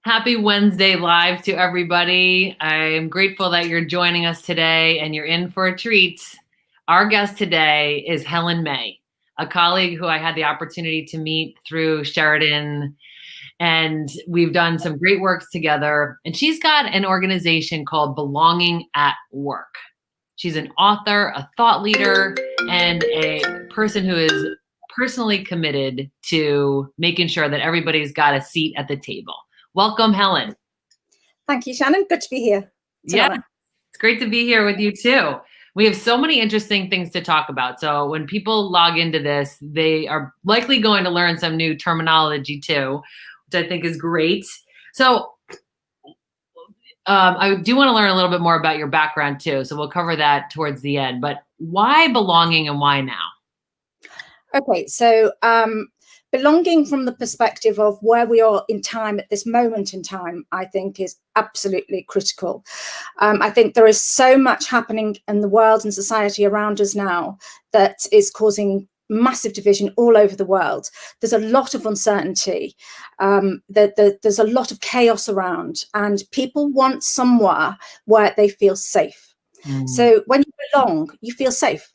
Happy Wednesday live to everybody. I'm grateful that you're joining us today and you're in for a treat. Our guest today is Helen May, a colleague who I had the opportunity to meet through Sheridan, and we've done some great works together. And she's got an organization called Belonging at Work. She's an author, a thought leader, and a person who is personally committed to making sure that everybody's got a seat at the table. Welcome, Helen. Thank you, Shannon. Good to be here. Yeah, it's great to be here with you too. We have so many interesting things to talk about. So when people log into this, they are likely going to learn some new terminology too, which I think is great. So I do want to learn a little bit more about your background too. So we'll cover that towards the end. But why belonging and why now? Okay, so belonging from the perspective of where we are in time at this moment in time, I think is absolutely critical. I think there is so much happening in the world and society around us now that is causing massive division all over the world. There's a lot of uncertainty. There's a lot of chaos around, and people want somewhere where they feel safe. So when you belong, you feel safe.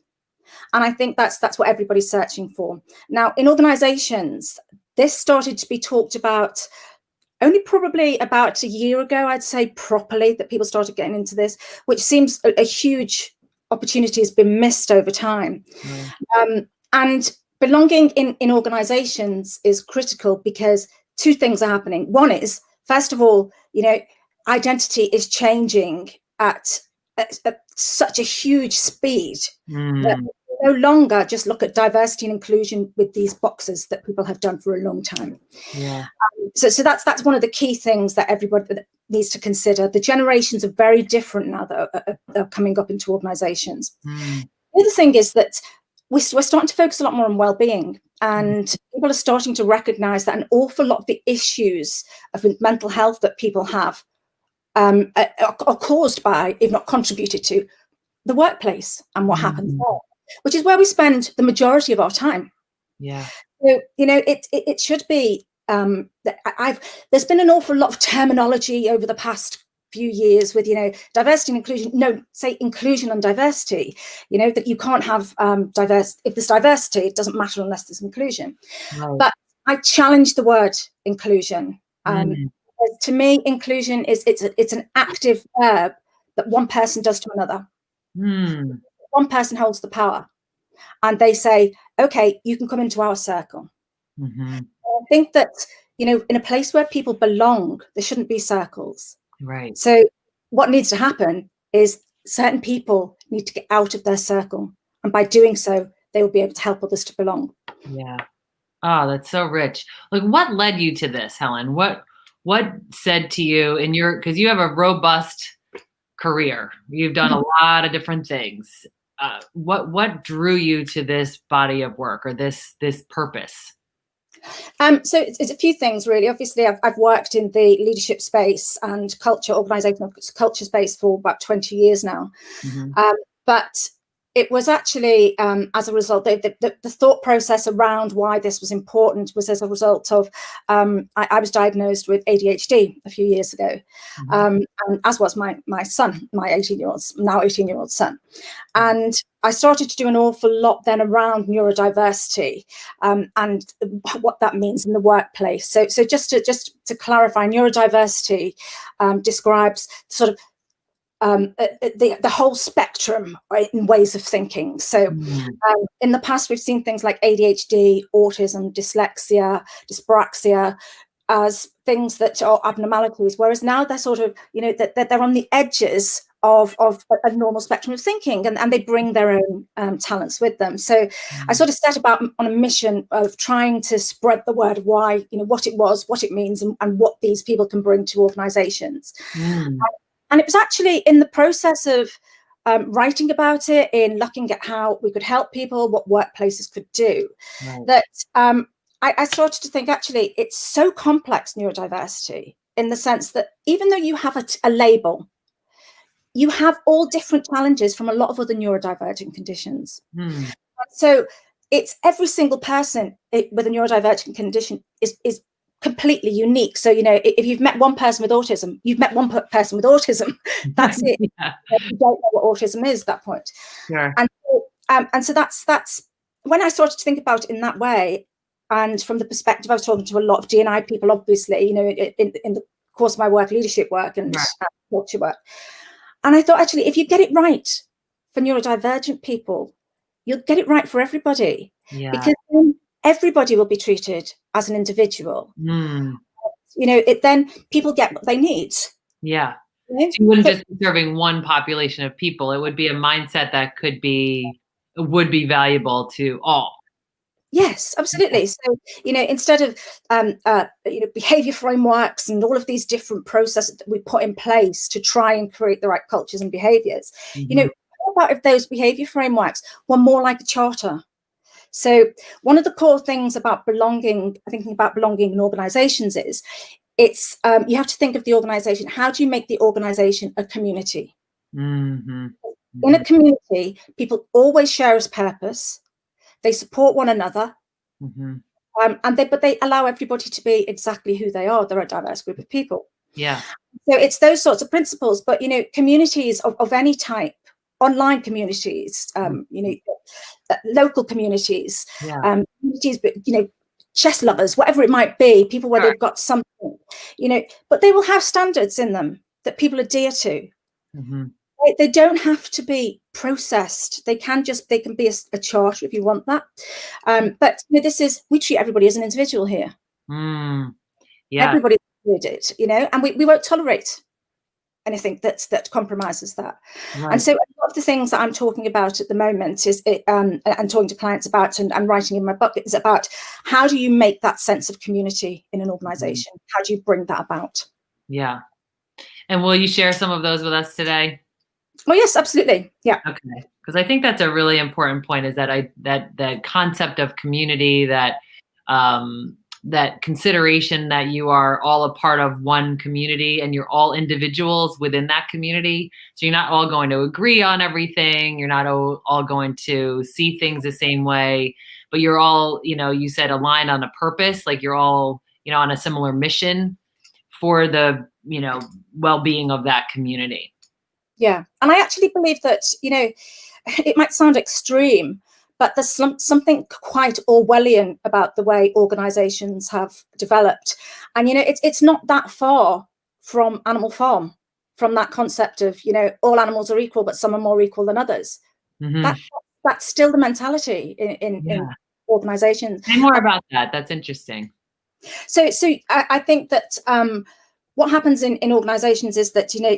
And I think that's what everybody's searching for. Now, in organizations, this started to be talked about only probably about a year ago, I'd say, properly, that people started getting into this, which seems a huge opportunity has been missed over time. And belonging in organizations is critical because two things are happening. One is, first of all, identity is changing at such a huge speed that no longer just look at diversity and inclusion with these boxes that people have done for a long time. So that's one of the key things that everybody needs to consider. The generations are very different now that are coming up into organizations. The other thing is that we're starting to focus a lot more on well-being, and people are starting to recognize that an awful lot of the issues of mental health that people have are caused by, if not contributed to, the workplace and what happens there, which is where we spend the majority of our time. So, it should be there's been an awful lot of terminology over the past few years with, diversity and inclusion. No, say inclusion and diversity, that you can't have if there's diversity, it doesn't matter unless there's inclusion. But I challenge the word inclusion. To me, inclusion is it's an active verb that one person does to another. One person holds the power and they say, okay, you can come into our circle. I think that, in a place where people belong, there shouldn't be circles. So what needs to happen is certain people need to get out of their circle. And by doing so, they will be able to help others to belong. Oh, that's so rich. Like, what led you to this, Helen? What said to you because you have a robust career. You've done a lot of different things. What drew you to this body of work or this purpose? So it's a few things, really. Obviously, I've worked in the leadership space and organizational culture space for about 20 years now. But it was actually as a result, the thought process around why this was important was as a result of I was diagnosed with ADHD a few years ago, and as was my son, my 18-year-old son. And I started to do an awful lot then around neurodiversity and what that means in the workplace. So just to clarify, neurodiversity describes sort of the whole spectrum in ways of thinking. So in the past, we've seen things like ADHD, autism, dyslexia, dyspraxia as things that are abnormalities, whereas now they're sort of, that they're on the edges of a normal spectrum of thinking, and they bring their own talents with them. So I sort of set about on a mission of trying to spread the word of why, what it was, what it means, and what these people can bring to organizations. And it was actually in the process of writing about it, in looking at how we could help people, what workplaces could do, that I started to think, actually, it's so complex, neurodiversity, in the sense that even though you have a label, you have all different challenges from a lot of other neurodivergent conditions. So it's every single person with a neurodivergent condition is completely unique. So, you know, if you've met one person with autism, you've met one person with autism. That's it. Yeah. You don't know what autism is at that point. Sure. And so that's when I started to think about it in that way. And from the perspective, I was talking to a lot of DNI people, obviously, you know, in the course of my work, leadership work and culture work. And I thought, actually, if you get it right for neurodivergent people, you'll get it right for everybody. Yeah. Because then everybody will be treated as an individual. Mm. You know, then people get what they need. Yeah. You know? So you wouldn't just be serving one population of people. It would be a mindset that would be valuable to all. Yes, absolutely. So, you know, instead of you know, behavior frameworks and all of these different processes that we put in place to try and create the right cultures and behaviors, you know, how about if those behavior frameworks were more like a charter? So one of the core things about thinking about belonging in organizations is it's you have to think of the organization. How do you make the organization a community? In a community, people always share a purpose. They support one another, but they allow everybody to be exactly who they are. They're a diverse group of people. Yeah. So it's those sorts of principles. But, you know, communities of any type, online communities, you know, local communities, communities, but, you know, chess lovers, whatever it might be, people where they've got something, you know, but they will have standards in them that people adhere to. They don't have to be processed. They can be a charter if you want that. But you know, we treat everybody as an individual here. Yeah. Everybody did it, you know, and we won't tolerate anything that compromises that. Right. And so a lot of the things that I'm talking about at the moment and talking to clients about and writing in my book is about how do you make that sense of community in an organization? How do you bring that about? Yeah. And will you share some of those with us today? Well, yes, absolutely. Yeah. Okay. Because I think that's a really important point, is that that concept of community, that that consideration that you are all a part of one community and you're all individuals within that community. So you're not all going to agree on everything. You're not all going to see things the same way, but you're all, you know, you said aligned on a purpose, like you're all, you know, on a similar mission for the, you know, well-being of that community. Yeah. And I actually believe that, you know, it might sound extreme, but there's something quite Orwellian about the way organizations have developed. And, you know, it's not that far from Animal Farm, from that concept of, you know, all animals are equal, but some are more equal than others. That's still the mentality in organizations. Say more about that. That's interesting. So I think that what happens in organizations is that, you know,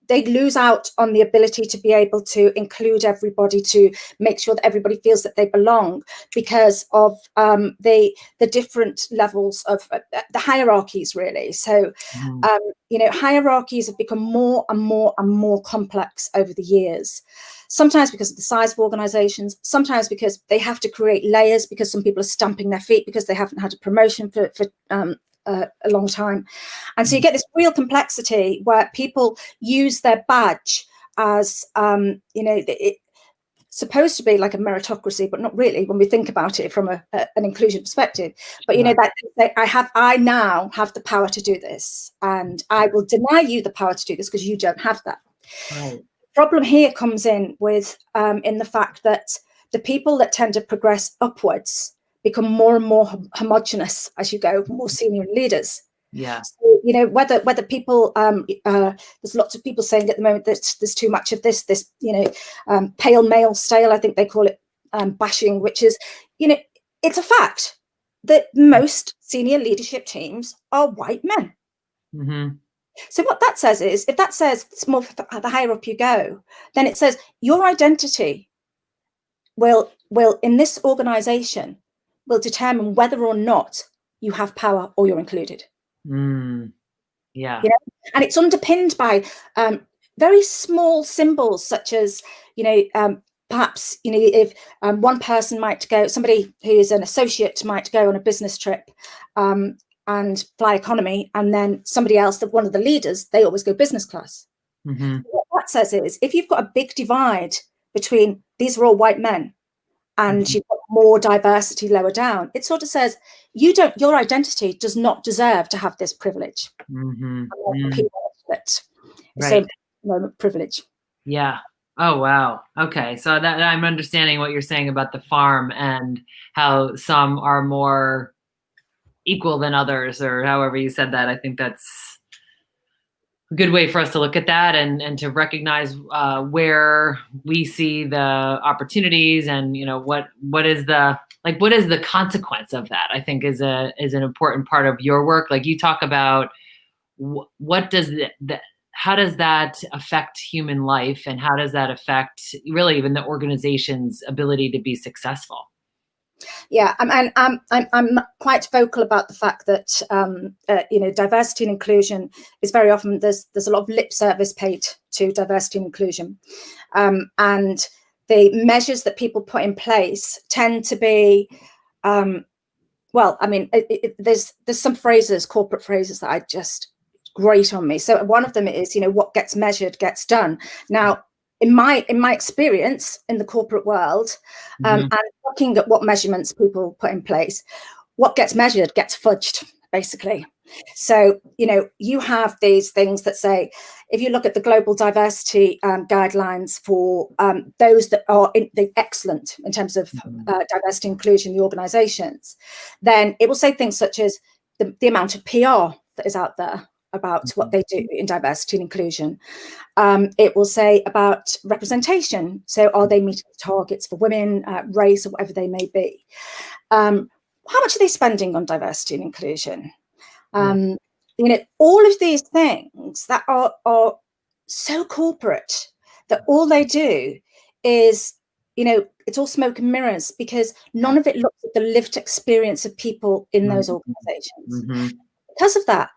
they lose out on the ability to be able to include everybody, to make sure that everybody feels that they belong, because of the different levels of the hierarchies, really. So, you know, hierarchies have become more and more and more complex over the years. Sometimes because of the size of organizations, sometimes because they have to create layers because some people are stamping their feet because they haven't had a promotion for a long time. And so you get this real complexity where people use their badge as, you know, it's supposed to be like a meritocracy, but not really when we think about it from an inclusion perspective. But, you know, that I now have the power to do this, and I will deny you the power to do this because you don't have that. Right. The problem here comes in with in the fact that the people that tend to progress upwards become more and more homogenous as you go, more senior leaders. Yeah. So, you know, whether people, there's lots of people saying at the moment that there's too much of this, you know, pale male style, I think they call it, bashing, which is, you know, it's a fact that most senior leadership teams are white men. So what that says is, if that says it's more the higher up you go, then it says your identity will in this organization will determine whether or not you have power or you're included. Yeah. You know? And it's underpinned by very small symbols, such as, you know, perhaps, you know, if one person might go, somebody who is an associate might go on a business trip and fly economy, and then somebody else, one of the leaders, they always go business class. What that says is, if you've got a big divide between these are all white men and you've got more diversity lower down, it sort of says your identity does not deserve to have this privilege. That right. So privilege. Yeah. Oh, wow. Okay. So that I'm understanding what you're saying about the farm and how some are more equal than others, or however you said that. I think that's a good way for us to look at that and to recognize where we see the opportunities and, what is the consequence of that, I think is an important part of your work. Like you talk about what does how does that affect human life, and how does that affect really even the organization's ability to be successful? Yeah, I'm quite vocal about the fact that diversity and inclusion is very often there's a lot of lip service paid to diversity and inclusion, and the measures that people put in place tend to be there's some phrases, corporate phrases, that I just grate on me. So one of them is, what gets measured gets done. Now, in my experience in the corporate world, and looking at what measurements people put in place, what gets measured gets fudged, basically. So, you have these things that say, if you look at the global diversity guidelines for those that are excellent in terms of diversity inclusion in the organizations, then it will say things such as the amount of PR that is out there about what they do in diversity and inclusion. It will say about representation. So are they meeting targets for women, race, or whatever they may be? How much are they spending on diversity and inclusion? All of these things that are so corporate that all they do is, it's all smoke and mirrors, because none of it looks at the lived experience of people in those organizations. Because of that,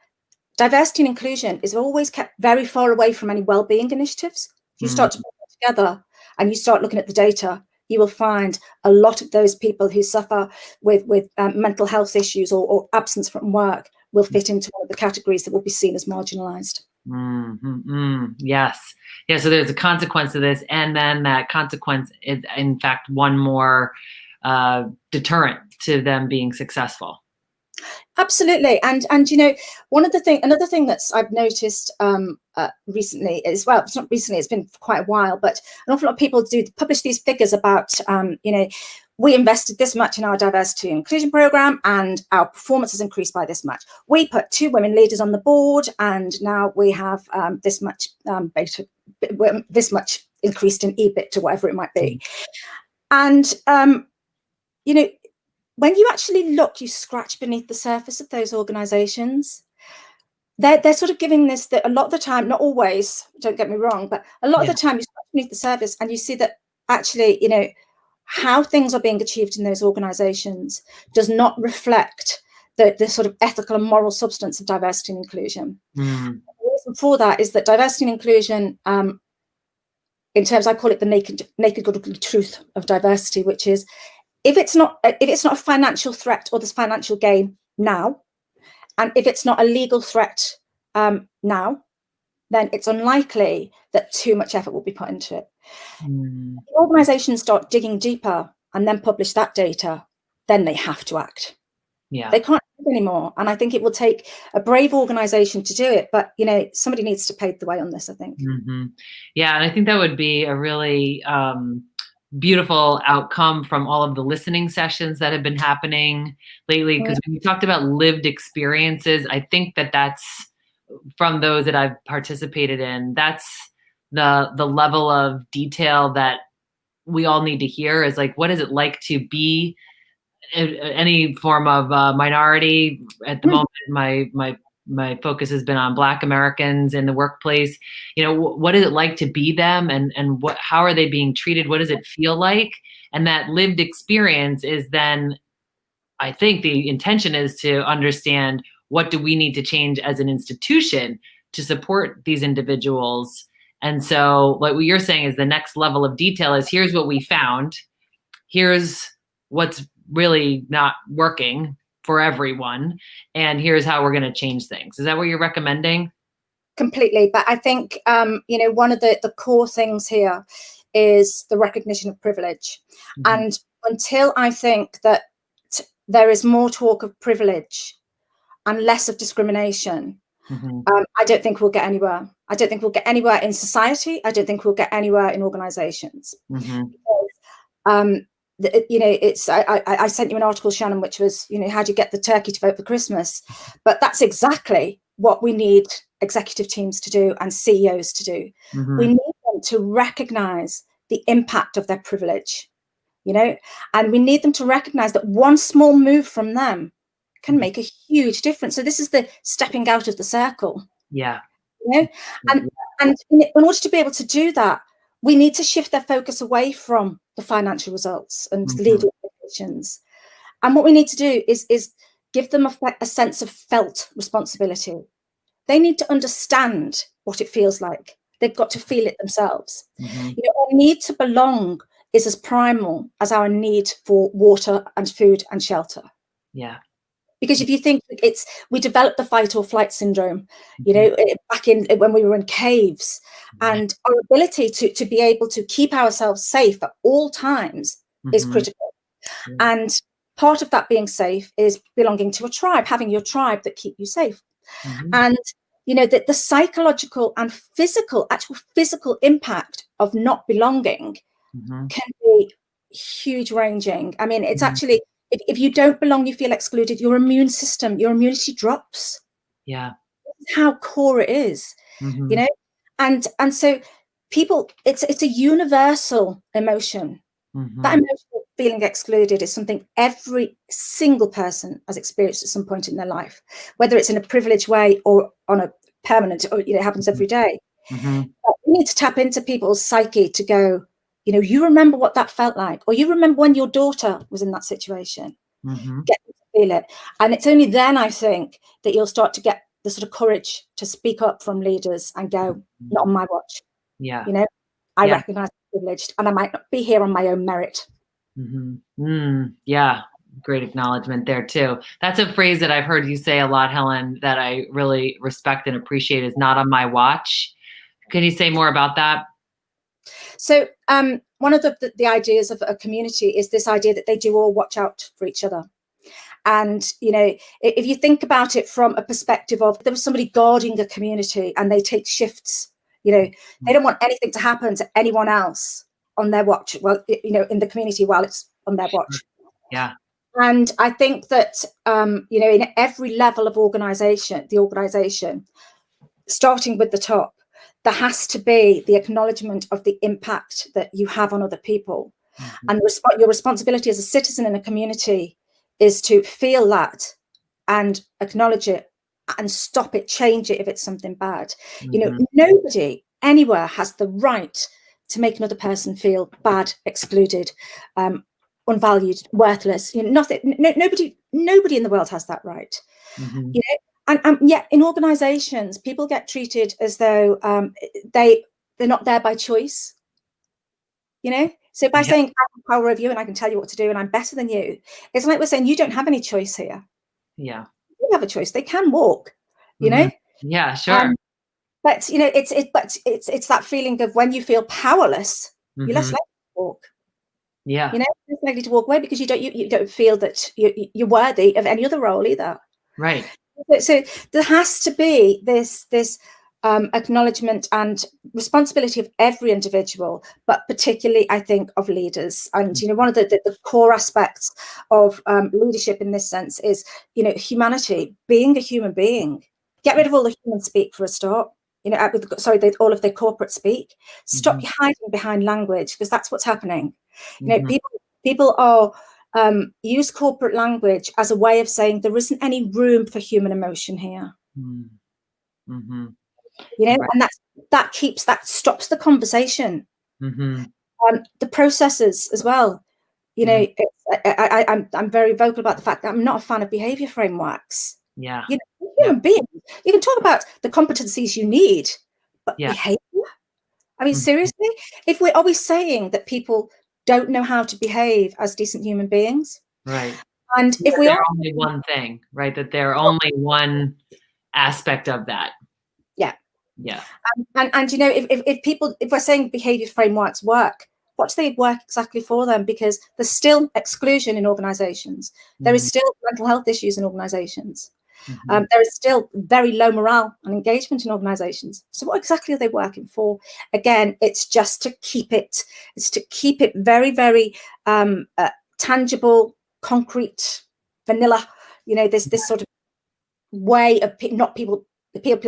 diversity and inclusion is always kept very far away from any well-being initiatives. If you start to put it together and you start looking at the data, you will find a lot of those people who suffer with mental health issues or absence from work will fit into one of the categories that will be seen as marginalized. Yes. Yeah. So there's a consequence to this, and then that consequence is, in fact, one more deterrent to them being successul. Absolutely. And another thing that's I've noticed recently as well, it's not recently, it's been quite a while, but an awful lot of people do publish these figures about, we invested this much in our diversity and inclusion program and our performance has increased by this much. We put 2 women leaders on the board and now we have this much increased in EBIT or whatever it might be. And, when you actually look, you scratch beneath the surface of those organizations, they're sort of giving this, that a lot of the time, not always, don't get me wrong, but a lot of the time you scratch beneath the surface and you see that actually, how things are being achieved in those organizations does not reflect the sort of ethical and moral substance of diversity and inclusion. The reason for that is that diversity and inclusion, in terms, I call it the naked ugly truth of diversity, which is, if it's not a financial threat or there's financial gain now, and if it's not a legal threat now, then it's unlikely that too much effort will be put into it. If organizations start digging deeper and then publish that data, then they have to act. Yeah. They can't do it anymore. And I think it will take a brave organization to do it. But, somebody needs to pave the way on this, I think. Yeah. And I think that would be a really beautiful outcome from all of the listening sessions that have been happening lately. Because when you talked about lived experiences, I think that's from those that I've participated in, that's the level of detail that we all need to hear, is like, what is it like to be any form of minority? At the moment, my focus has been on Black Americans in the workplace. What is it like to be them, and how are they being treated? What does it feel like? And that lived experience is then, I think the intention is to understand, what do we need to change as an institution to support these individuals? And so like what you're saying is the next level of detail is, here's what we found. Here's what's really not working for everyone. And here's how we're going to change things. Is that what you're recommending? Completely. But I think, one of the core things here is the recognition of privilege. And until I think that there is more talk of privilege and less of discrimination, I don't think we'll get anywhere. I don't think we'll get anywhere in society. I don't think we'll get anywhere in organizations. Because, I sent you an article, Shannon, which was, how do you get the turkey to vote for Christmas? But that's exactly what we need executive teams to do and CEOs to do. We need them to recognize the impact of their privilege, and we need them to recognize that one small move from them can make a huge difference. So this is the stepping out of the circle. Yeah. And in order to be able to do that, we need to shift their focus away from the financial results and legal implications. And what we need to do is give them a sense of felt responsibility. They need to understand what it feels like. They've got to feel it themselves. Our need to belong is as primal as our need for water and food and shelter. Yeah. Because if you think we developed the fight or flight syndrome, back in when we were in caves, and our ability to be able to keep ourselves safe at all times is critical. And part of that being safe is belonging to a tribe, having your tribe that keep you safe. And the psychological and actual physical impact of not belonging can be huge ranging. I mean, it's actually, if you don't belong, you feel excluded, your immune system, your immunity drops. Yeah. That's how core it is, and so people, it's a universal emotion. That emotion of feeling excluded is something every single person has experienced at some point in their life, whether it's in a privileged way or on a permanent, or it happens every day. But we need to tap into people's psyche to go, you remember what that felt like, or you remember when your daughter was in that situation. Get them to feel it. And it's only then, I think, that you'll start to get the sort of courage to speak up from leaders and go, not on my watch. Yeah. I recognize I'm privileged and I might not be here on my own merit. Yeah. Great acknowledgement there too. That's a phrase that I've heard you say a lot, Helen, that I really respect and appreciate, is not on my watch. Can you say more about that? So one of the ideas of a community is this idea that they do all watch out for each other. And, if you think about it from a perspective of there was somebody guarding a community and they take shifts, they don't want anything to happen to anyone else on their watch, in the community while it's on their watch. Yeah. And I think that, in every level of the organization, starting with the top, there has to be the acknowledgement of the impact that you have on other people. And your responsibility as a citizen in a community is to feel that and acknowledge it and stop it, change it if it's something bad. Nobody anywhere has the right to make another person feel bad, excluded, unvalued, worthless. Nobody in the world has that right. And yet in organizations, people get treated as though they're not there by choice. So by saying I have power over you and I can tell you what to do and I'm better than you, it's like we're saying you don't have any choice here. Yeah. You have a choice. They can walk, Yeah, sure. But it's that feeling of when you feel powerless, you're less likely to walk. Yeah. You're less likely to walk away because you don't feel that you're worthy of any other role either. Right. So there has to be this acknowledgement and responsibility of every individual, but particularly, I think, of leaders. And one of the core aspects of leadership in this sense is humanity, being a human being. Get rid of all the human speak for a start. All of their corporate speak. Stop hiding behind language, because that's what's happening. People are use corporate language as a way of saying there isn't any room for human emotion here. Right. And that stops the conversation. The processes as well. I'm very vocal about the fact that I'm not a fan of behavior frameworks. Yeah. Human beings, you can talk about the competencies you need, but behavior. I mean, seriously, are we saying that people don't know how to behave as decent human beings? Right. And if we are only one thing, right? That they're only one aspect of that. Yeah. Yeah. And if we're saying behavior frameworks work, what do they work exactly for them? Because there's still exclusion in organizations. There is still mental health issues in organizations. There is still very low morale and engagement in organizations. So what exactly are they working for? Again, it's just to keep it, very, very tangible, concrete, vanilla. There's this sort of way of people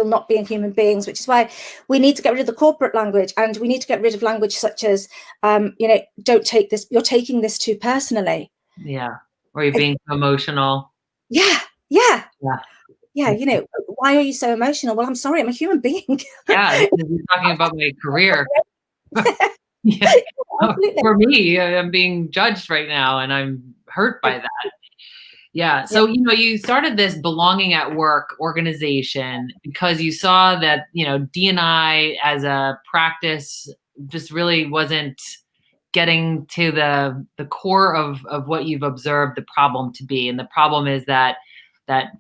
not being human beings, which is why we need to get rid of the corporate language, and we need to get rid of language such as, don't take this, you're taking this too personally. Yeah. Or you're being emotional. Yeah. Why are you so emotional? Well, I'm sorry, I'm a human being. Yeah, you're talking about my career. Yeah. For me, I'm being judged right now, and I'm hurt by that. Yeah. So, you started this belonging at work organization because you saw that, D&I as a practice just really wasn't getting to the core of what you've observed the problem to be. And the problem is that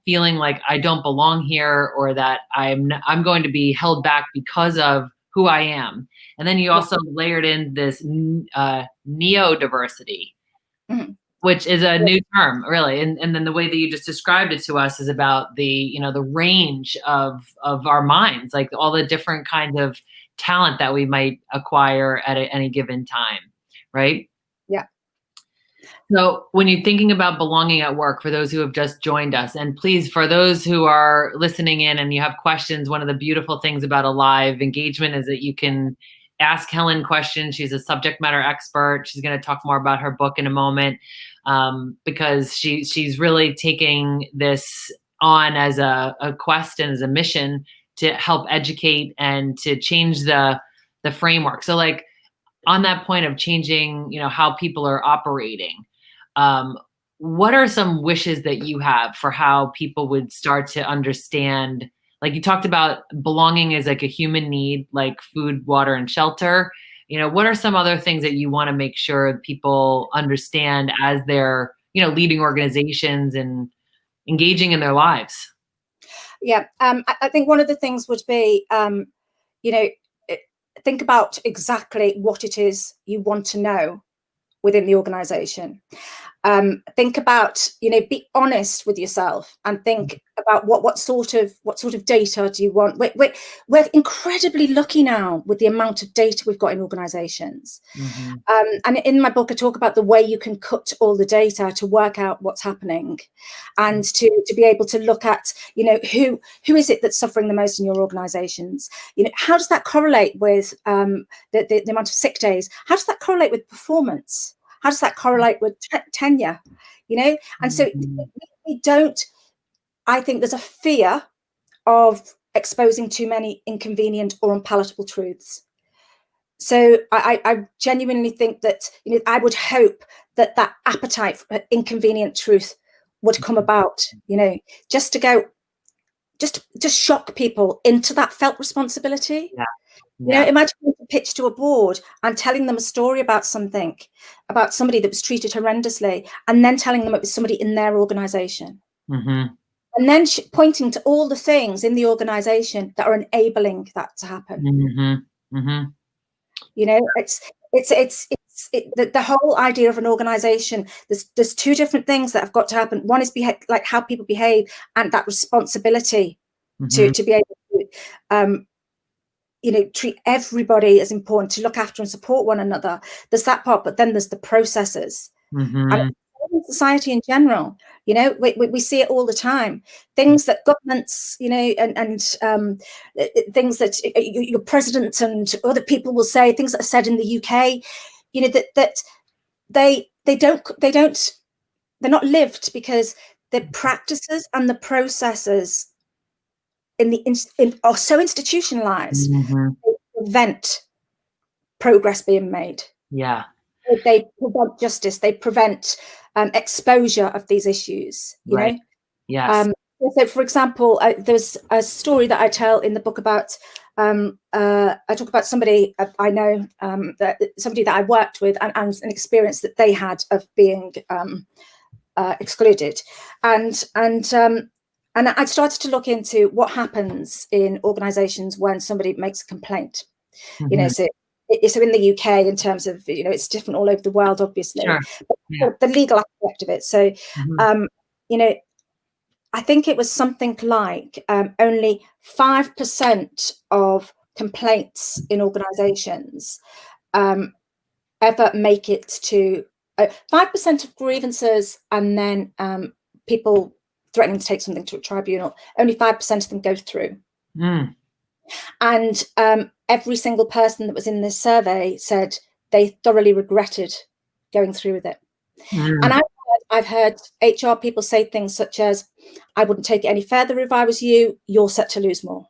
feeling like I don't belong here, or that I'm going to be held back because of who I am. And then you also layered in this neurodiversity, which is a new term, really. And then the way that you just described it to us is about the range of our minds, like all the different kinds of talent that we might acquire at any given time, right? Yeah. So when you're thinking about belonging at work, for those who have just joined us, and please, for those who are listening in and you have questions, one of the beautiful things about a live engagement is that you can ask Helen questions. She's a subject matter expert. She's going to talk more about her book in a moment, because she's really taking this on as a quest and as a mission to help educate and to change the framework. So, like, on that point of changing, how people are operating, what are some wishes that you have for how people would start to understand? Like, you talked about belonging is like a human need, like food, water, and shelter. What are some other things that you want to make sure people understand as they're, leading organizations and engaging in their lives? Yeah, I think one of the things would be, think about exactly what it is you want to know within the organization. Think about, be honest with yourself, and think about what sort of data do you want. We're incredibly lucky now with the amount of data we've got in organizations. And in my book, I talk about the way you can cut all the data to work out what's happening, and to be able to look at, who is it that's suffering the most in your organizations? How does that correlate with the amount of sick days? How does that correlate with performance? How does that correlate with tenure? And so we don't, I think there's a fear of exposing too many inconvenient or unpalatable truths. So I genuinely think that, I would hope that appetite for inconvenient truth would come about, just to go, just shock people into that felt responsibility. Yeah. Imagine a pitch to a board and telling them a story about something, about somebody that was treated horrendously, and then telling them it was somebody in their organization. And then pointing to all the things in the organization that are enabling that to happen. The whole idea of an organization, there's two different things that have got to happen. One is like how people behave, and that responsibility to be able to treat everybody as important, to look after and support one another. There's that part, but then there's the processes. And in society in general, we see it all the time. Things that governments, and things that your president and other people will say, things that are said in the UK, that they're not lived, because the practices and the processes are so institutionalized, they prevent progress being made. Yeah. They prevent justice. They prevent exposure of these issues. Right. Yes. So, for example, there's a story that I tell in the book about. I talk about somebody I know, somebody that I worked with, and an experience that they had of being excluded, and I started to look into what happens in organizations when somebody makes a complaint. So so in the UK, in terms of, it's different all over the world, obviously. Sure. But the legal aspect of it. So, I think it was something like only 5% of complaints in organisations ever make it to 5% of grievances, and then people threatening to take something to a tribunal, only 5% of them go through. And every single person that was in this survey said they thoroughly regretted going through with it. And I've heard HR people say things such as, I wouldn't take it any further if I was you, you're set to lose more.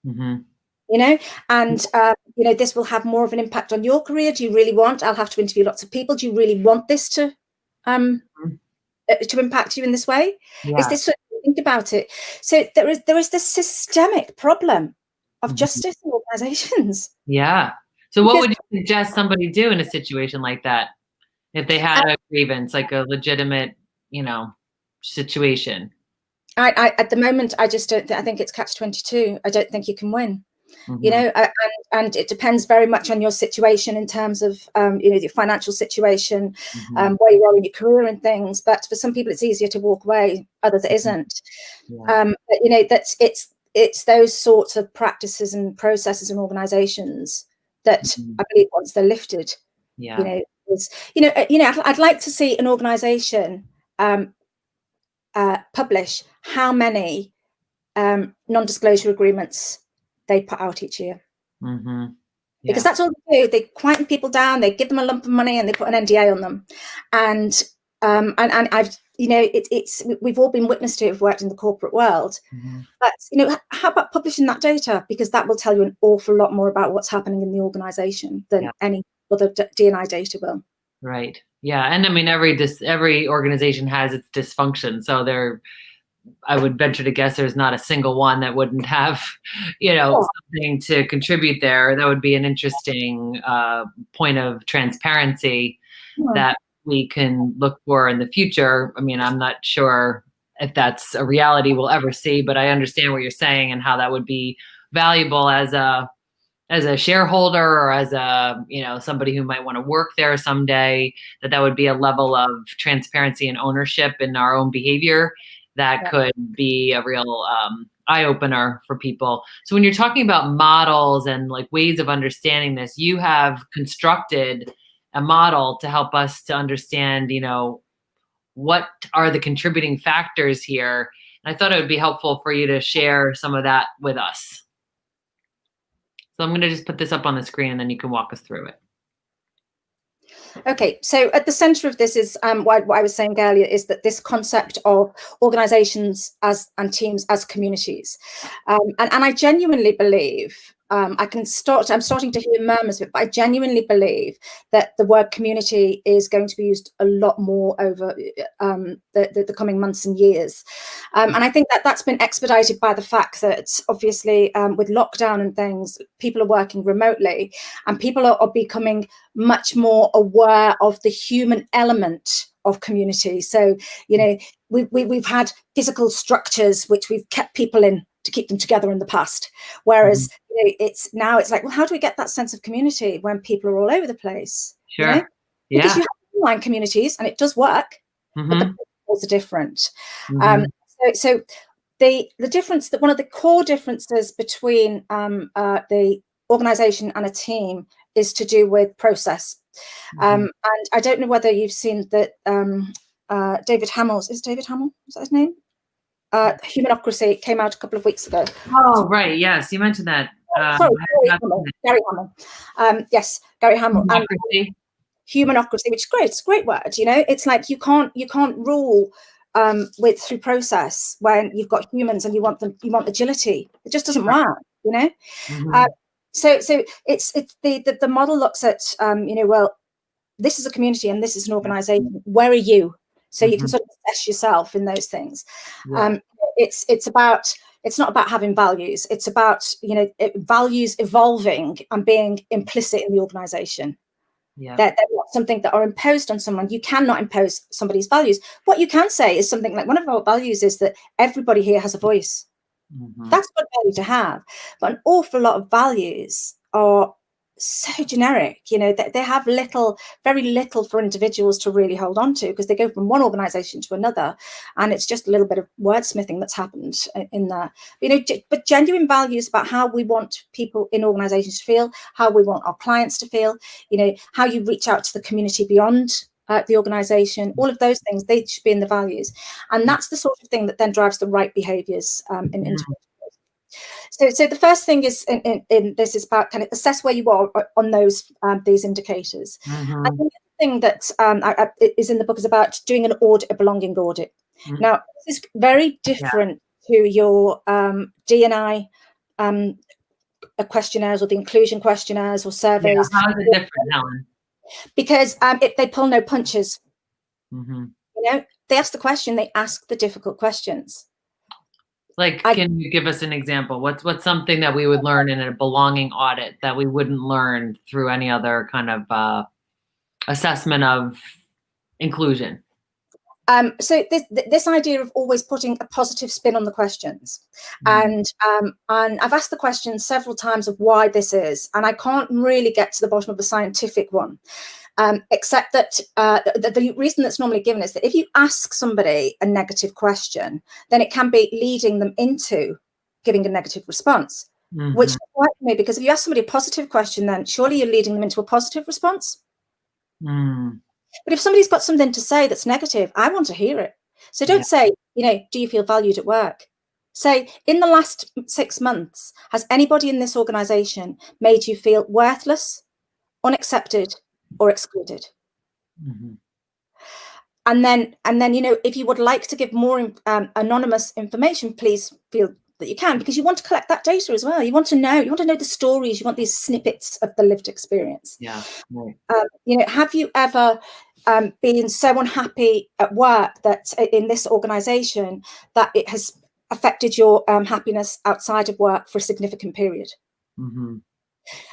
And this will have more of an impact on your career. Do you really want, I'll have to interview lots of people, do you really want this to impact you in this way? Is this what you think about it? So there is this systemic problem of justice in organizations. So what would you suggest somebody do in a situation like that, if they had a grievance, like a legitimate situation? I at the moment, I just don't. I think it's catch-22. I don't think you can win. And it depends very much on your situation in terms of your financial situation, where you are in your career and things. But for some people, it's easier to walk away. Others, it isn't. But that's it's those sorts of practices and processes and organisations that I believe, once they're lifted, I'd like to see an organisation publish how many non-disclosure agreements they put out each year, because that's all they do. They quieten people down, they give them a lump of money, and they put an NDA on them. And I've we've all been witness to it, who've worked in the corporate world. But how about publishing that data, because that will tell you an awful lot more about what's happening in the organisation than any other DNI data will. Right. Yeah. And I mean, every organization has its dysfunction. So I would venture to guess there's not a single one that wouldn't have, something to contribute there. That would be an interesting point of transparency that we can look for in the future. I mean, I'm not sure if that's a reality we'll ever see, but I understand what you're saying and how that would be valuable as a shareholder, or as somebody who might want to work there someday, that would be a level of transparency and ownership in our own behavior that could be a real eye-opener for people. So when you're talking about models and like ways of understanding this, you have constructed a model to help us to understand, what are the contributing factors here. And I thought it would be helpful for you to share some of that with us. So I'm going to just put this up on the screen, and then you can walk us through it. Okay, so at the centre of this is what I was saying earlier, is that this concept of organisations and teams as communities, and I genuinely believe, I'm starting to hear murmurs of it, but I genuinely believe that the word community is going to be used a lot more over the coming months and years. And I think that that's been expedited by the fact that, obviously, with lockdown and things, people are working remotely, and people are becoming much more aware of the human element of community. So, we've had physical structures which we've kept people in to keep them together in the past, whereas it's like, well, how do we get that sense of community when people are all over the place? Sure. Because you have online communities and it does work, but the principles are different. So the difference, that one of the core differences between the organisation and a team is to do with process. And I don't know whether you've seen that David Hamill, is that his name? Humanocracy came out a couple of weeks ago. Oh, right. Yes, you mentioned that. Gary Hamill. Yes, Gary Hamill. Humanocracy, which is great. It's a great word. It's like you can't rule through process when you've got humans and you want agility. It just doesn't work. So it's the model looks at well, this is a community and this is an organization. Where are you? So you can sort of assess yourself in those things. It's not about having values. It's about values evolving and being implicit in the organization. They're not something that are imposed on someone. You cannot impose somebody's values. What you can say is something like, one of our values is that everybody here has a voice. That's a good value to have. But an awful lot of values are so generic. They have very little for individuals to really hold on to, because they go from one organization to another, and it's just a little bit of wordsmithing that's happened in there. But genuine values about how we want people in organizations to feel, how we want our clients to feel, how you reach out to the community beyond the organization, all of those things, they should be in the values. And that's the sort of thing that then drives the right behaviors in So the first thing is in this is about kind of assess where you are on these indicators. And the other thing that is in the book is about doing an audit, a belonging audit. Now, this is very different to your DNI questionnaires, or the inclusion questionnaires or surveys. How is it different, Helen? Because they pull no punches. They ask the question, they ask the difficult questions. Like, can you give us an example? What's something that we would learn in a belonging audit that we wouldn't learn through any other kind of assessment of inclusion? So this idea of always putting a positive spin on the questions, and I've asked the question several times of why this is, and I can't really get to the bottom of the scientific one, except that the reason that's normally given is that if you ask somebody a negative question, then it can be leading them into giving a negative response, which is right for me, because if you ask somebody a positive question, then surely you're leading them into a positive response. But if somebody's got something to say that's negative, I want to hear it. So don't say, do you feel valued at work? Say, in the last 6 months, has anybody in this organization made you feel worthless, unaccepted, or excluded? And then, if you would like to give more anonymous information, please feel that you can, because you want to collect that data as well. You want to know the stories. You want these snippets of the lived experience. Have you ever been so unhappy at work that in this organization that it has affected your happiness outside of work for a significant period?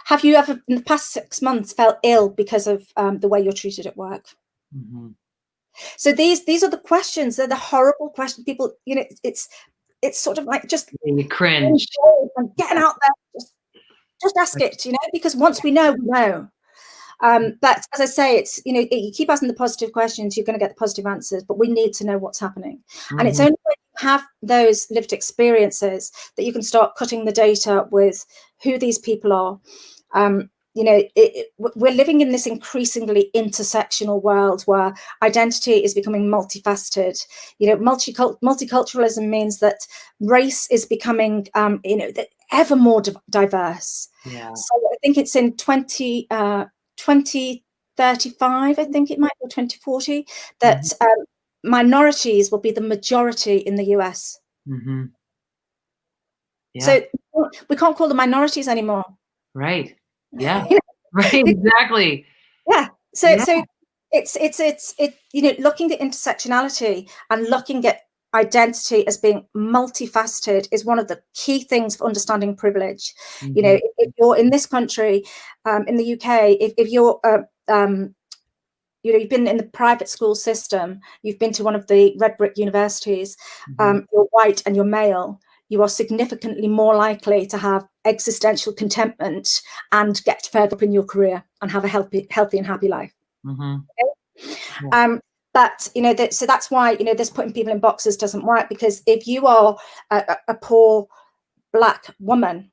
Have you ever in the past 6 months felt ill because of the way you're treated at work? So these are the questions. They're the horrible questions. People, it's sort of like just you cringe and getting out there. Just ask it, because once we know, we know. But as I say, it's you keep asking the positive questions, you're going to get the positive answers. But we need to know what's happening, and it's only when you have those lived experiences that you can start cutting the data with who these people are. We're living in this increasingly intersectional world where identity is becoming multifaceted. Multiculturalism means that race is becoming, ever more diverse. So I think it's in 2035, I think it might be 2040, that minorities will be the majority in the US. So we can't call them minorities anymore. Right. Yeah. Right. Exactly. Yeah. So it's looking at intersectionality and looking at identity as being multifaceted is one of the key things for understanding privilege. If you're in this country, in the UK, if you're you've been in the private school system, you've been to one of the red brick universities, you're white and you're male, you are significantly more likely to have existential contentment and get further up in your career and have a healthy and happy life. But so that's why this putting people in boxes doesn't work, because if you are a poor Black woman,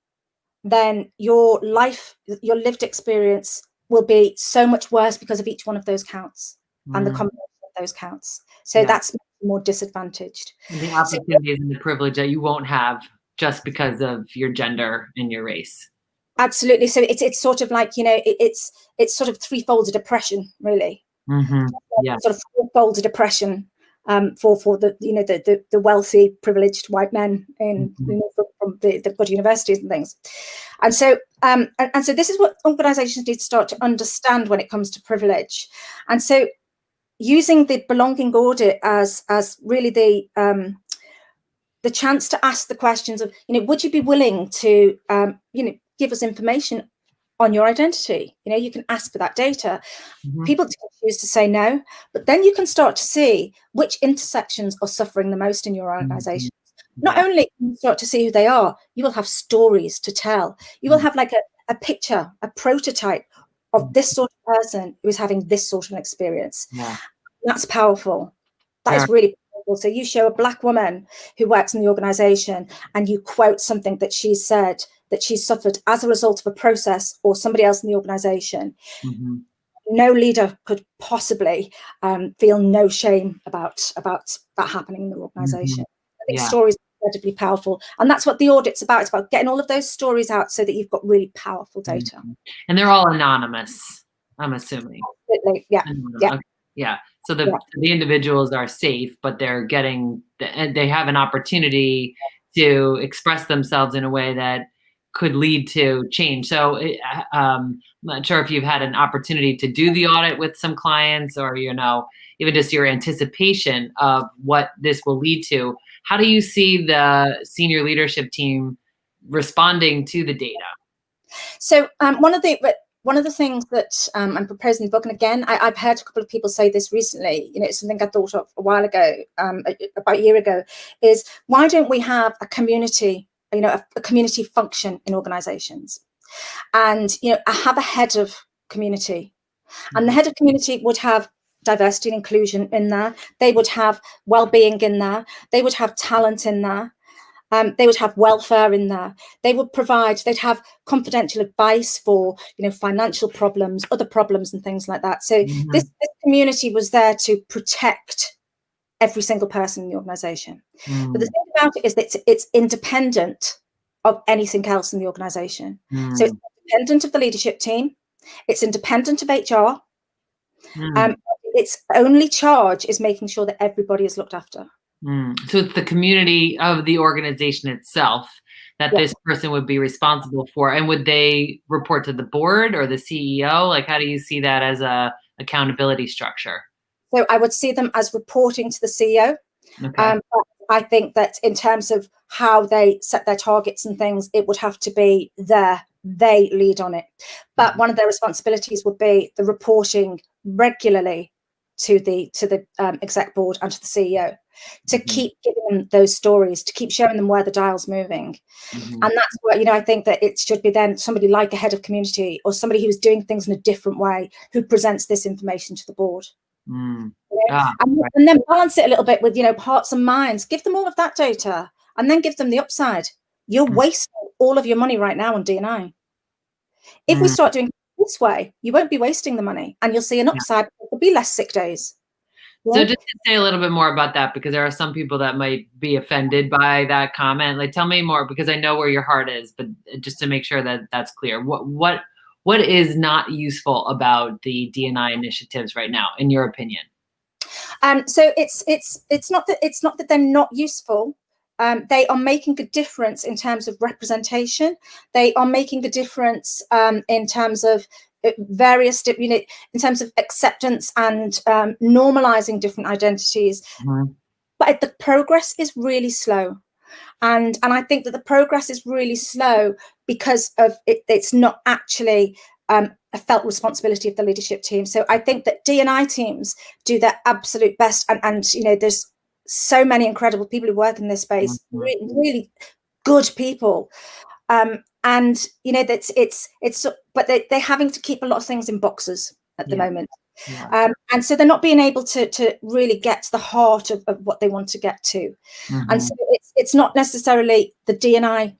then your lived experience will be so much worse because of each one of those counts and the combination of those counts. So that's more disadvantaged. And the opportunities and the privilege that you won't have just because of your gender and your race. Absolutely. So it's sort of like, it's sort of threefold oppression, really. Sort of fourfold oppression for the wealthy, privileged white men in from the good universities and things. And so this is what organizations need to start to understand when it comes to privilege. And so using the belonging audit as really the chance to ask the questions of, would you be willing to give us information on your identity? You can ask for that data. People choose to say no, but then you can start to see which intersections are suffering the most in your organization. Not only can you start to see who they are, you will have stories to tell. You will have like a picture, a prototype of this sort of person who is having this sort of an experience. Yeah. That's powerful. That is really powerful. So you show a Black woman who works in the organization and you quote something that she's said that she's suffered as a result of a process or somebody else in the organization. Mm-hmm. No leader could possibly feel no shame about that happening in the organization. Mm-hmm. I think stories are incredibly powerful. And that's what the audit's about. It's about getting all of those stories out so that you've got really powerful data. Mm-hmm. And they're all anonymous, I'm assuming. Absolutely. Yeah. Yeah. Okay. Yeah. So the individuals are safe, but they're getting, they have an opportunity to express themselves in a way that could lead to change. So I'm not sure if you've had an opportunity to do the audit with some clients or, even just your anticipation of what this will lead to. How do you see the senior leadership team responding to the data? So one of the things that I'm proposing in the book, and again, I've heard a couple of people say this recently, it's something I thought of a while ago, about a year ago, is why don't we have a community, a community function in organizations? And, I have a head of community, and the head of community would have diversity and inclusion in there. They would have well-being in there. They would have talent in there. They would have welfare in there. They'd have confidential advice for, financial problems, other problems and things like that. So this community was there to protect every single person in the organization. But the thing about it is that it's independent of anything else in the organization. So it's independent of the leadership team. It's independent of HR. Its only charge is making sure that everybody is looked after. So it's the community of the organization itself that this person would be responsible for. And would they report to the board or the CEO? Like, how do you see that as a accountability structure? So I would see them as reporting to the CEO. Okay. But I think that in terms of how they set their targets and things, it would have to be they lead on it. But one of their responsibilities would be the reporting regularly to the exec board and to the CEO, to keep giving them those stories, to keep showing them where the dial's moving. And that's what, I think that it should be then somebody like a head of community or somebody who's doing things in a different way who presents this information to the board. And then balance it a little bit with, hearts and minds. Give them all of that data and then give them the upside. You're wasting all of your money right now on D&I. If we start doing this way, you won't be wasting the money and you'll see an upside. There'll be less sick days. So just to say a little bit more about that, because there are some people that might be offended by that comment. Like, tell me more, because I know where your heart is, but just to make sure that that's clear. What is not useful about the Dni initiatives right now, in your opinion? So it's not that they're not useful. They are making a difference in terms of representation. They are making a difference in terms of various, in terms of acceptance and normalizing different identities. But the progress is really slow. And I think that the progress is really slow because of it's not actually a felt responsibility of the leadership team. So I think that D&I teams do their absolute best. And there's so many incredible people who work in this space, really good people. And but they're having to keep a lot of things in boxes at the moment. And so they're not being able to really get to the heart of what they want to get to. And so it's not necessarily the D&I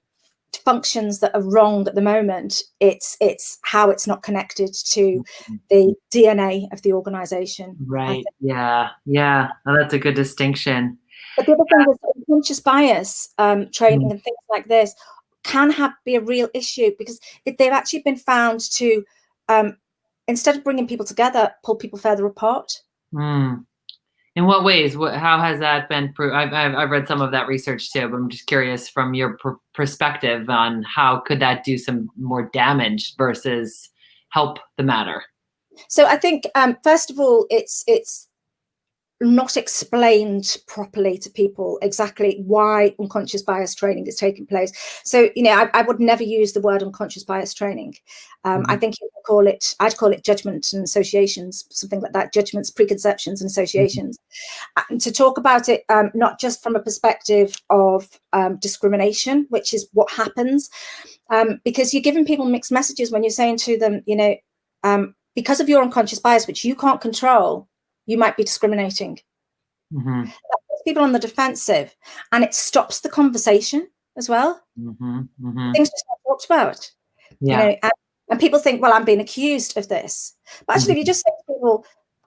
functions that are wrong at the moment. It's how it's not connected to the DNA of the organization. Right. Yeah. Oh, that's a good distinction. But the other thing is unconscious bias training and things like this can be a real issue, because they've actually been found to, instead of bringing people together, pull people further apart. In what ways? How has that been proved? I've read some of that research too, but I'm just curious from your perspective on how could that do some more damage versus help the matter? So I think, first of all, it's not explained properly to people exactly why unconscious bias training is taking place. So, I would never use the word unconscious bias training. I think I'd call it judgments and associations, something like that, judgments, preconceptions and associations. And to talk about it, not just from a perspective of discrimination, which is what happens, because you're giving people mixed messages when you're saying to them, because of your unconscious bias, which you can't control, you might be discriminating. That puts people on the defensive, and it stops the conversation as well. Things just not talked about. And people think, well, I'm being accused of this. But actually, if you just say to people,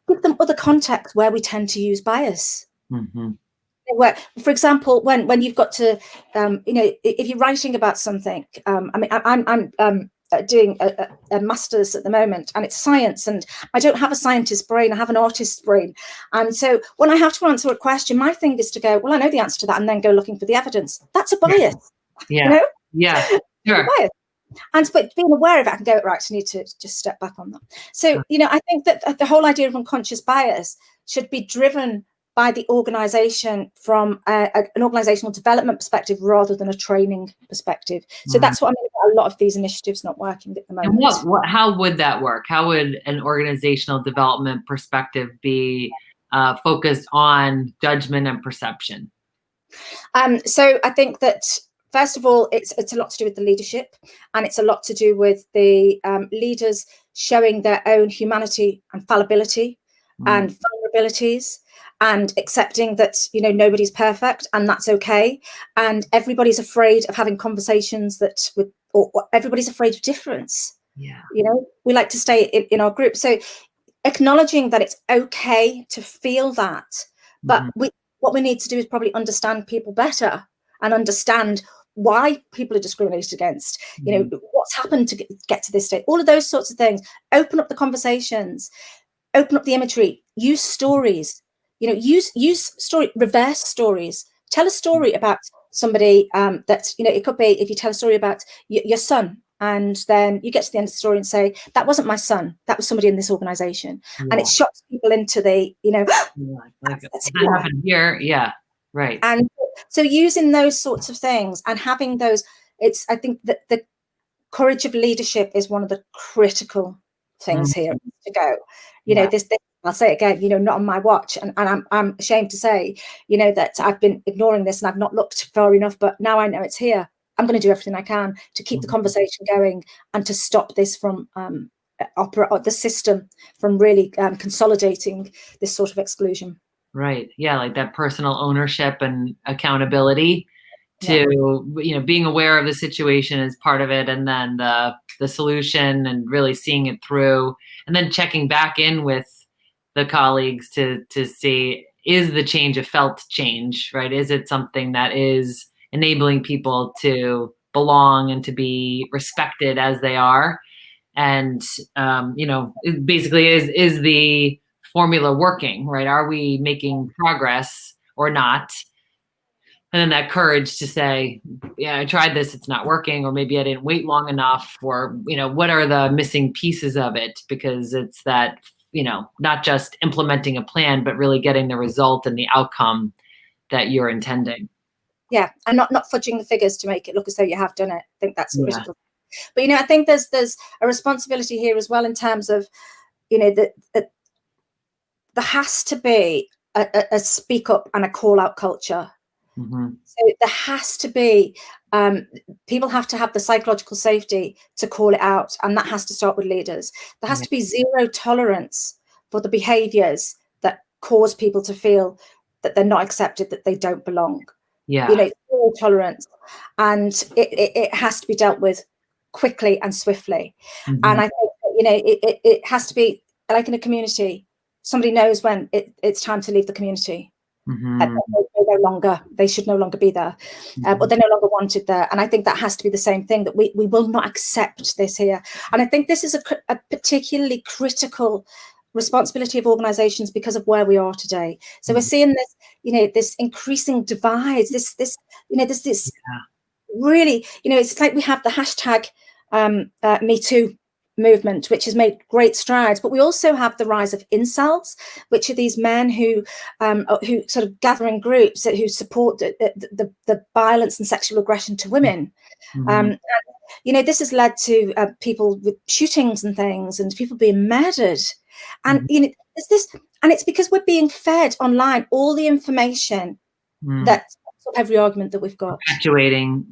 give them other context where we tend to use bias. Where, for example, when you've got to, if you're writing about something, I'm doing a master's at the moment, and it's science, and I don't have a scientist's brain, I have an artist's brain. And so when I have to answer a question, my thing is to go, well, I know the answer to that, and then go looking for the evidence. That's a bias. Sure. Bias. And but being aware of it, I can go, right, I need to just step back on that. So, I think that the whole idea of unconscious bias should be driven by the organization from an organizational development perspective rather than a training perspective. So that's what I mean about a lot of these initiatives not working at the moment. And how would that work? How would an organizational development perspective be focused on judgment and perception? So I think that, first of all, it's a lot to do with the leadership, and it's a lot to do with the leaders showing their own humanity and fallibility and vulnerabilities, and accepting that, nobody's perfect, and that's okay. And everybody's afraid of having conversations or everybody's afraid of difference. We like to stay in our group. So acknowledging that it's okay to feel that, but what we need to do is probably understand people better and understand why people are discriminated against, what's happened to get to this state, all of those sorts of things. Open up the conversations, open up the imagery, use stories. Use story, reverse stories. Tell a story about somebody that, it could be, if you tell a story about your son, and then you get to the end of the story and say, that wasn't my son, that was somebody in this organization. And it shocks people into the, that's happened here. Yeah, right. And so using those sorts of things and having those, I think that the courage of leadership is one of the critical things here to go. This I'll say it again, not on my watch. And I'm ashamed to say, that I've been ignoring this and I've not looked far enough, but now I know it's here. I'm going to do everything I can to keep the conversation going and to stop this from the system from really consolidating this sort of exclusion. Right. Yeah. Like that personal ownership and accountability to, being aware of the situation is part of it. And then the solution and really seeing it through, and then checking back in with the colleagues to see, is the change a felt change, right? Is it something that is enabling people to belong and to be respected as they are? And, it basically is the formula working, right? Are we making progress or not? And then that courage to say, yeah, I tried this, it's not working, or maybe I didn't wait long enough, or, what are the missing pieces of it? Because it's that, not just implementing a plan, but really getting the result and the outcome that you're intending. Yeah, and not fudging the figures to make it look as though you have done it. I think that's critical. But, I think there's a responsibility here as well in terms of, that there has to be a speak up and a call out culture. So there has to be, people have to have the psychological safety to call it out, and that has to start with leaders. There has to be zero tolerance for the behaviours that cause people to feel that they're not accepted, that they don't belong. Zero tolerance, and it has to be dealt with quickly and swiftly. And I think that, it has to be like in a community. Somebody knows when it's time to leave the community. They should no longer be there, but they're no longer wanted there. And I think that has to be the same thing, that we will not accept this here. And I think this is a particularly critical responsibility of organizations because of where we are today. So we're seeing this, this increasing divides, this really, it's like we have the hashtag Me Too movement, which has made great strides. But we also have the rise of incels, which are these men who sort of gather in groups who support the violence and sexual aggression to women. And, this has led to people with shootings and things, and people being murdered. And it's this, and it's because we're being fed online all the information that every argument that we've got,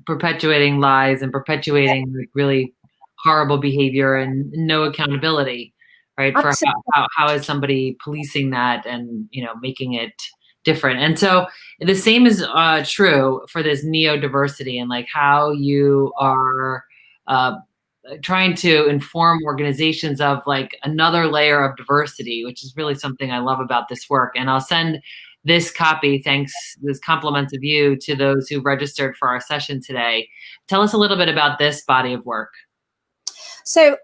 perpetuating lies and perpetuating like really horrible behavior and no accountability, right? Absolutely. For how is somebody policing that and making it different. And so the same is true for this neurodiversity and like how you are trying to inform organizations of like another layer of diversity, which is really something I love about this work. And I'll send this copy, this compliments of you, to those who registered for our session today. Tell us a little bit about this body of work. So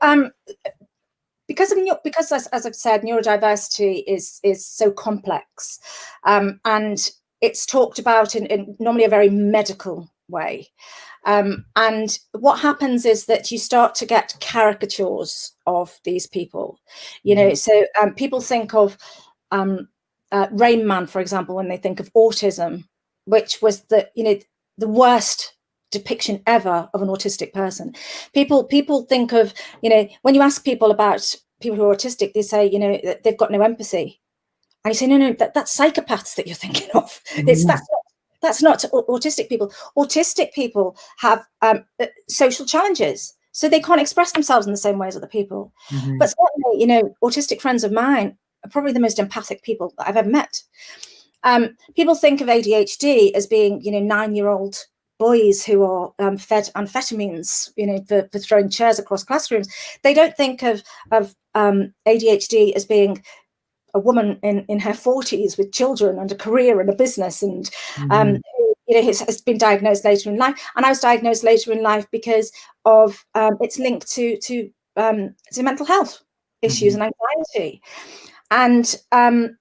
because as I've said, neurodiversity is so complex, and it's talked about in normally a very medical way. And what happens is that you start to get caricatures of these people, so people think of Rain Man, for example, when they think of autism, which was the worst depiction ever of an autistic person. People think of, when you ask people about people who are autistic, they say, that they've got no empathy. And you say, no, that's psychopaths that you're thinking of. That's not autistic people. Autistic people have social challenges, so they can't express themselves in the same way as other people. But certainly, autistic friends of mine are probably the most empathic people that I've ever met. People think of ADHD as being, 9-year-old boys who are fed amphetamines, for throwing chairs across classrooms. They don't think of ADHD as being a woman in her 40s with children and a career and a business, and has been diagnosed later in life. And I was diagnosed later in life because of it's linked to mental health issues and anxiety, and and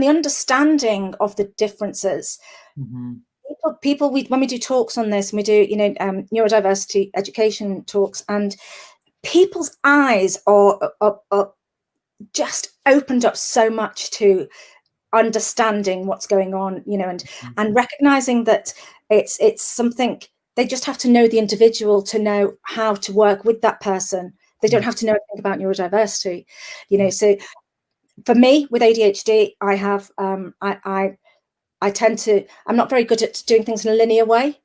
the understanding of the differences. People, when we do talks on this, and we do neurodiversity education talks, and people's eyes are just opened up so much to understanding what's going on, and recognizing that it's something they just have to know the individual to know how to work with that person. They don't have to know anything about neurodiversity, So for me with ADHD, I have I'm not very good at doing things in a linear way,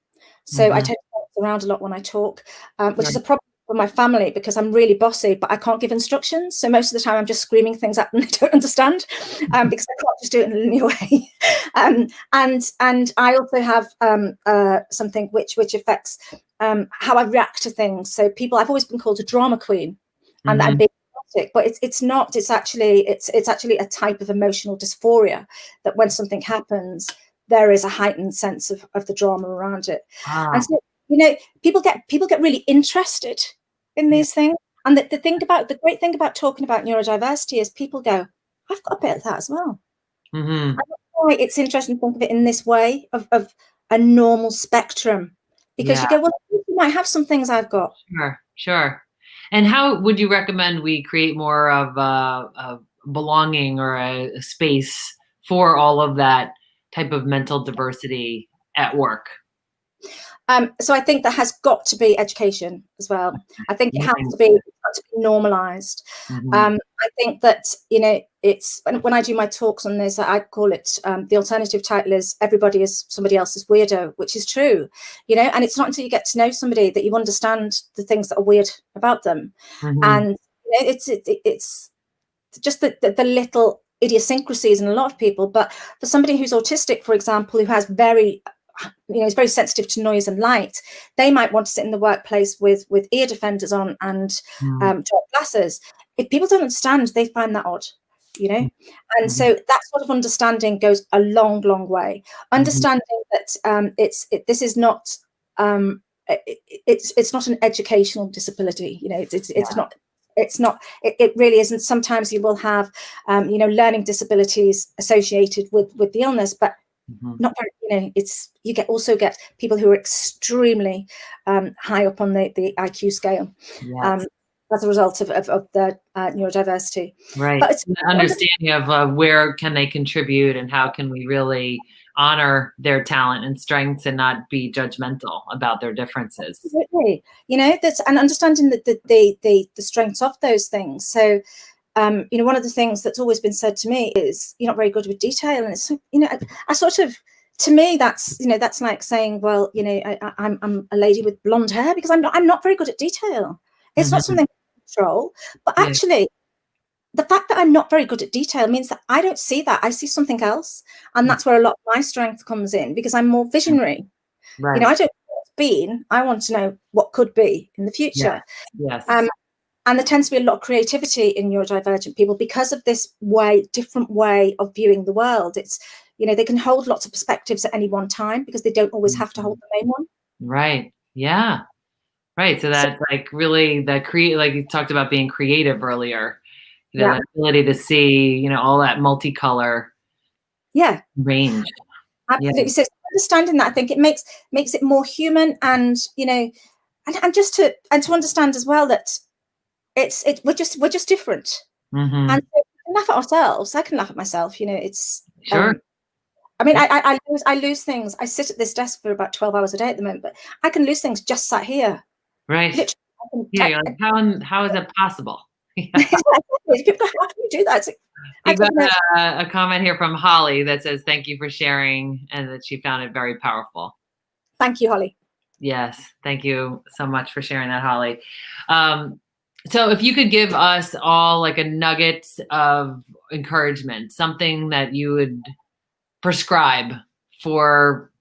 so I tend to bounce around a lot when I talk, which is a problem for my family because I'm really bossy, but I can't give instructions. So most of the time I'm just screaming things at them they don't understand, because I can't just do it in a linear way. And I also have something which affects how I react to things. So I've always been called a drama queen, and I'm being dramatic, but it's not. It's actually a type of emotional dysphoria that when something happens, there is a heightened sense of the drama around it. And so people get really interested in these things. And the great thing about talking about neurodiversity is people go, I've got a bit of that as well. And that's why it's interesting to think of it in this way of a normal spectrum, because you go, well, you might have some things I've got. Sure. And how would you recommend we create more of a belonging or a space for all of that type of mental diversity at work? So I think there has got to be education as well. I think it has to be normalized. I think that, it's when I do my talks on this, I call it, the alternative title is Everybody is Somebody Else's Weirdo, which is true, and it's not until you get to know somebody that you understand the things that are weird about them. And it's just the little idiosyncrasies in a lot of people. But for somebody who's autistic, for example, who has is very sensitive to noise and light, they might want to sit in the workplace with ear defenders on and dark glasses. If people don't understand, they find that odd, and so that sort of understanding goes a long, long way. Understanding that this is not it's not an educational disability, it's not, it really isn't. Sometimes you will have learning disabilities associated with the illness, but not very, you also get people who are extremely high up on the IQ scale. as a result of the neurodiversity. Right. But it's an understanding of where can they contribute and how can we really honor their talent and strengths and not be judgmental about their differences. Absolutely. That's, and understanding the strengths of those things. So one of the things that's always been said to me is you're not very good with detail, and it's I sort of, to me, that's that's like saying, well, I'm a lady with blonde hair because I'm not very good at detail. It's not something I control, but actually the fact that I'm not very good at detail means that I don't see that. I see something else, and that's where a lot of my strength comes in, because I'm more visionary. Right. I don't know what's been. I want to know what could be in the future. Yes. And there tends to be a lot of creativity in neurodivergent people because of this different way of viewing the world. It's, they can hold lots of perspectives at any one time because they don't always have to hold the main one. Right. Yeah. Right. So that's like really like you talked about being creative earlier, the ability to see, all that multicolor range. Absolutely. So understanding that, I think it makes it more human, and and to understand as well that we're just different. Mm-hmm. And so we can laugh at ourselves. I can laugh at myself. It's sure. I mean, I lose things. I sit at this desk for about 12 hours a day at the moment, but I can lose things just sat here. Right. You're like, how is that possible? How can you do that? I got a comment here from Holly that says, thank you for sharing, and that she found it very powerful. Thank you, Holly. Yes. Thank you so much for sharing that, Holly. So if you could give us all like a nugget of encouragement, something that you would prescribe for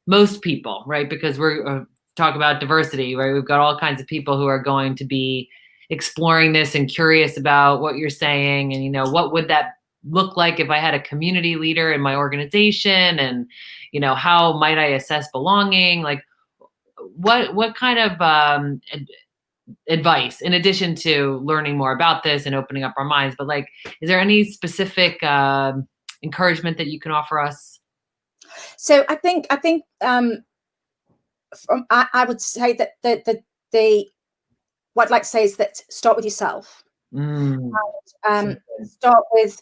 most people, right? Because we're talk about diversity, right? We've got all kinds of people who are going to be exploring this and curious about what you're saying. And, what would that look like if I had a community leader in my organization? And, how might I assess belonging? Like what kind of advice, in addition to learning more about this and opening up our minds, but like, is there any specific encouragement that you can offer us? So I think I would say that what I'd like to say is that start with yourself. And, start with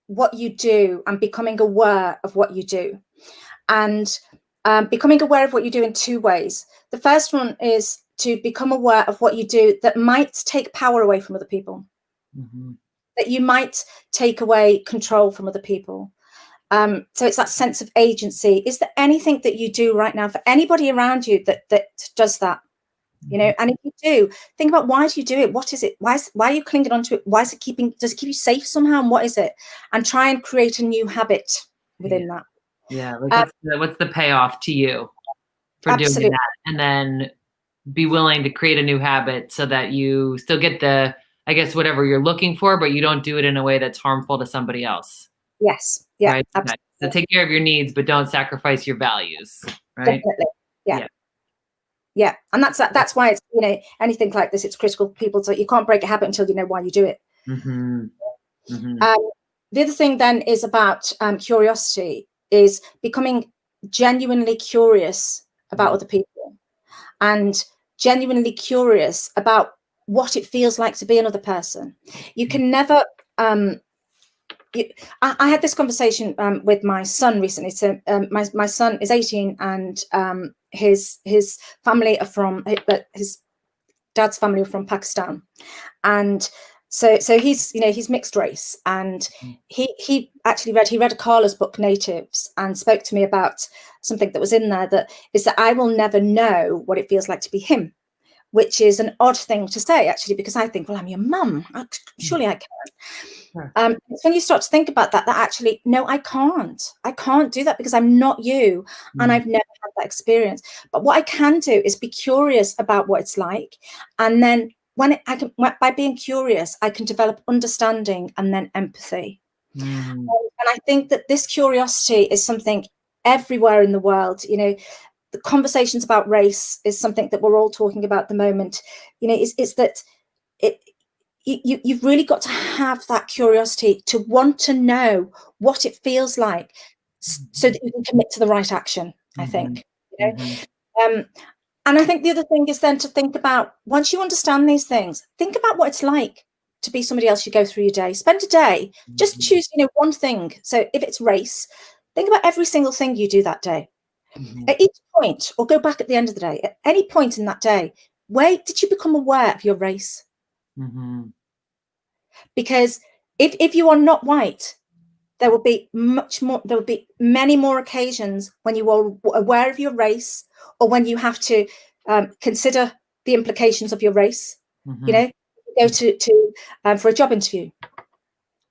what you do and becoming aware of what you do, and becoming aware of what you do in two ways. The first one is to become aware of what you do that might take power away from other people, that you might take away control from other people. So it's that sense of agency. Is there anything that you do right now for anybody around you that does that? And if you do, think about, why do you do it? What is it? Why are you clinging onto it? Does it keep you safe somehow? And what is it? And try and create a new habit within that. Yeah. Like what's the payoff to you for doing that? And then be willing to create a new habit so that you still get whatever you're looking for, but you don't do it in a way that's harmful to somebody else. Yes. Yeah. Right? Okay. So take care of your needs, but don't sacrifice your values. Right. Definitely. Yeah. And that's why it's, anything like this, it's critical for people you can't break a habit until you know why you do it. The other thing then is about curiosity, is becoming genuinely curious about other people, and genuinely curious about what it feels like to be another person. You can never I had this conversation with my son recently. So my son is 18, and his family are from, his dad's family are from Pakistan, and so he's mixed race, and he actually read Carla's book Natives, and spoke to me about something that was in there, that is that I will never know what it feels like to be him, which is an odd thing to say, actually, because I think, well, I'm your mum, surely I can. Sure. When you start to think about that actually, no, I can't do that, because I'm not you, and I've never had that experience. But what I can do is be curious about what it's like, and then by being curious, I can develop understanding and then empathy. And I think that this curiosity is something everywhere in the world. The conversations about race is something that we're all talking about at the moment. Is that you've really got to have that curiosity to want to know what it feels like, so that you can commit to the right action, I think. And I think the other thing is then to think about, once you understand these things, think about what it's like to be somebody else. You go through your day, spend a day, just choose, one thing. So if it's race, think about every single thing you do that day. At each point, or go back at the end of the day, at any point in that day, where did you become aware of your race? Because if you are not white, there will be many more occasions when you are aware of your race, or when you have to consider the implications of your race. You go to for a job interview.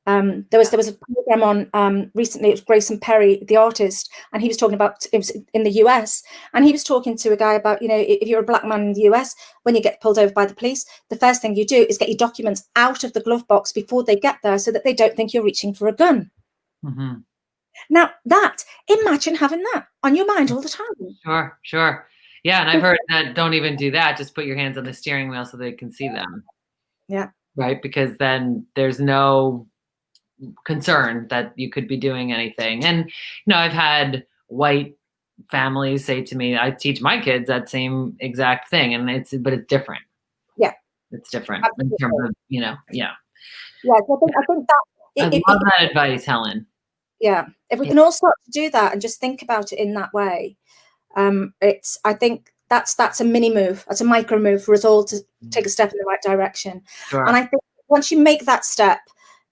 There was a program on recently. It was Grayson Perry, the artist, and he was talking about, it was in the US, and he was talking to a guy about, if you're a black man in the US, when you get pulled over by the police, the first thing you do is get your documents out of the glove box before they get there, so that they don't think you're reaching for a gun. Now imagine having that on your mind all the time. Sure. Yeah, and I've heard that don't even do that. Just put your hands on the steering wheel so they can see them. Yeah. Right, because then there's no concern that you could be doing anything. And I've had white families say to me, I teach my kids that same exact thing, and it's different. Yeah, it's different. Absolutely. In terms of yeah. So I think that I love that advice, Helen. Yeah, if we can all start to do that and just think about it in that way, I think that's a mini move, that's a micro move for us all to take a step in the right direction. Sure. And I think once you make that step,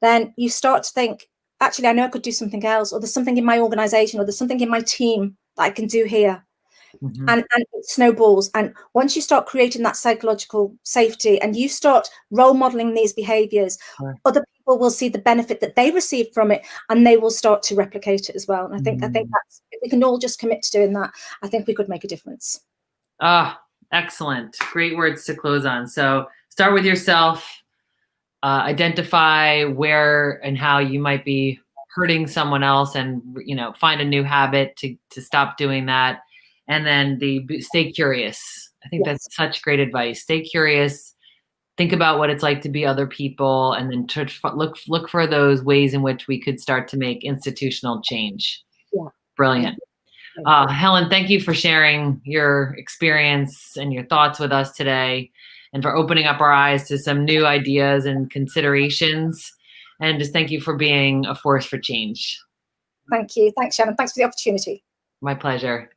then you start to think, actually, I know I could do something else, or there's something in my organization, or there's something in my team that I can do here. And it snowballs. And once you start creating that psychological safety and you start role modeling these behaviors, other people will see the benefit that they receive from it, and they will start to replicate it as well. And I think that's, if we can all just commit to doing that, I think we could make a difference. Excellent. Great words to close on. So start with yourself, identify where and how you might be hurting someone else, and find a new habit to stop doing that. And then stay curious. I think that's such great advice. Stay curious. Think about what it's like to be other people, and then to look for those ways in which we could start to make institutional change. Yeah. Brilliant. Helen, thank you for sharing your experience and your thoughts with us today, and for opening up our eyes to some new ideas and considerations. And just thank you for being a force for change. Thank you. Thanks, Shannon. Thanks for the opportunity. My pleasure.